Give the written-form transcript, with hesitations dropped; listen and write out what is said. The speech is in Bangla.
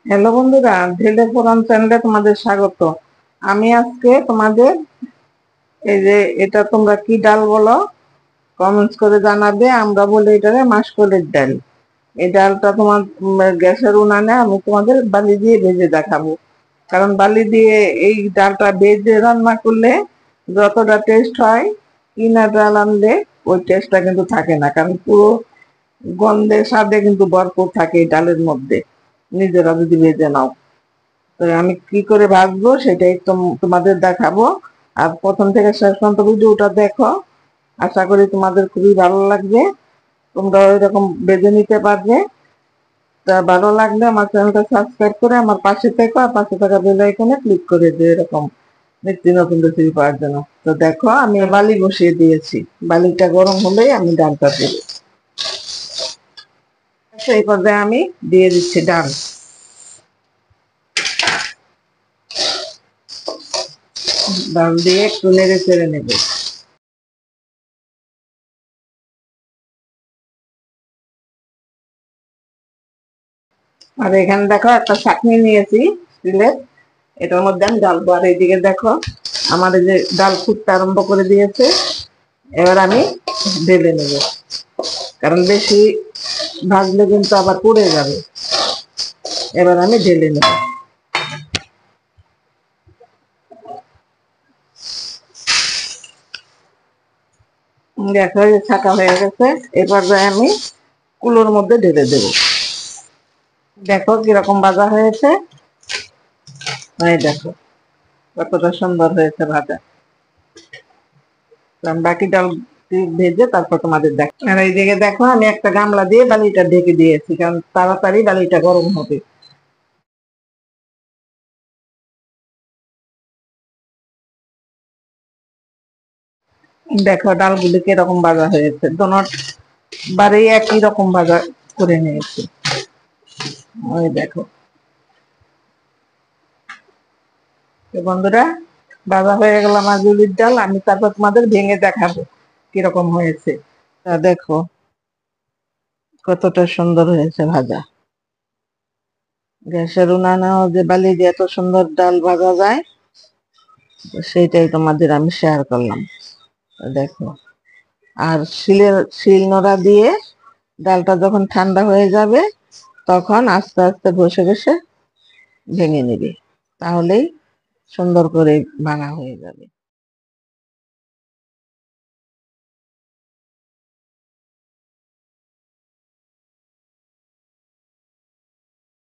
হ্যালো বন্ধুরা, ঢেলে ফোরাম চ্যানেলে তোমাদের স্বাগত। আমি আজকে তোমাদের এই যে এটা তোমরা কি ডাল বলো কমেন্টস করে জানাবে। আমরা বলি এটারে মাসকলাইর ডাল। এই ডালটা তোমার গ্যাসের উনানে আমি তোমাদের বালি দিয়ে ভেজে দেখাবো। কারণ বালি দিয়ে এই ডালটা ভেজে রান্না করলে যতটা টেস্ট হয় কিনা ডাল আনলে ওই টেস্টটা কিন্তু থাকে না, কারণ পুরো গন্ধে স্বাদে কিন্তু ভরপুর থাকে এই ডালের মধ্যে, নিজেরা যদি ভেজে নাও। তো আমি কি করে ভাজবো সেটাই তোমাদের দেখাবো। আর প্রথম থেকে শেষ পর্যন্ত ভিডিওটা দেখো, আশা করি তোমাদের খুবই ভালো লাগবে, তোমরা এরকম বেজে নিতে পারবে। তা ভালো লাগলে আমার চ্যানেলটা সাবস্ক্রাইব করে আমার পাশে থেকো, আর পাশে থাকা বেল আইকনে ক্লিক করে দিও এরকম নিত্য নতুন রেসিপি পাওয়ার জন্য। তো দেখো আমি বালি বসিয়ে দিয়েছি, বালিটা গরম হলেই আমি ডালটা দেবো। এই পর্যায়ে আমি দিয়ে দিচ্ছি ডাল। ডাল দিয়ে একটু নেড়ে চেড়ে নেবে। আর এখানে দেখো একটা চাটনি নিয়েছি স্টিলের, এটার মধ্যে আমি ডালবো। আর এইদিকে দেখো আমার এই যে ডাল ফুটতে আরম্ভ করে দিয়েছে। এবার আমি ঢেলে নেব, কারণ বেশি ভাজলে কিন্তু আবার পুড়ে যাবে। এবার আমি ঢেলে নেব। দেখো যে ছাকা হয়ে গেছে, এবার আমি কুলোর মধ্যে ঢেলে দেব। দেখো কিরকম ভাজা হয়েছে, এই দেখো কতটা সুন্দর হয়েছে ভাজা। বাকি ডাল ভেজে তারপর তোমাদের দেখো। আর এইদিকে দেখো আমি একটা গামলা দিয়ে বালিটা ঢেকে দিয়েছি, কারণ তাড়াতাড়ি বালিটা গরম হবে। দেখো ডালগুলি কিরকম ভাজা হয়েছে, দোনোর বারে একই রকম ভাজা করে নিয়েছি। ওই দেখো বন্ধুরা, ভাজা হয়ে গেল আমার বিউলির ডাল। আমি তারপর তোমাদের ভেঙে দেখাবো কিরকম হয়েছে। তা দেখো কতটা সুন্দর হয়েছে ভাজা। গ্যাসের উনানেও যে বালি দিয়ে এত সুন্দর ডাল ভাজা যায়, সেইটাই তোমাদের আমি শেয়ার করলাম। দেখো, আর শিলনোড়া দিয়ে ডালটা যখন ঠান্ডা হয়ে যাবে তখন আস্তে আস্তে ঘষে ঘষে ভেঙে নিবে, তাহলেই সুন্দর করে ভাঙা হয়ে যাবে।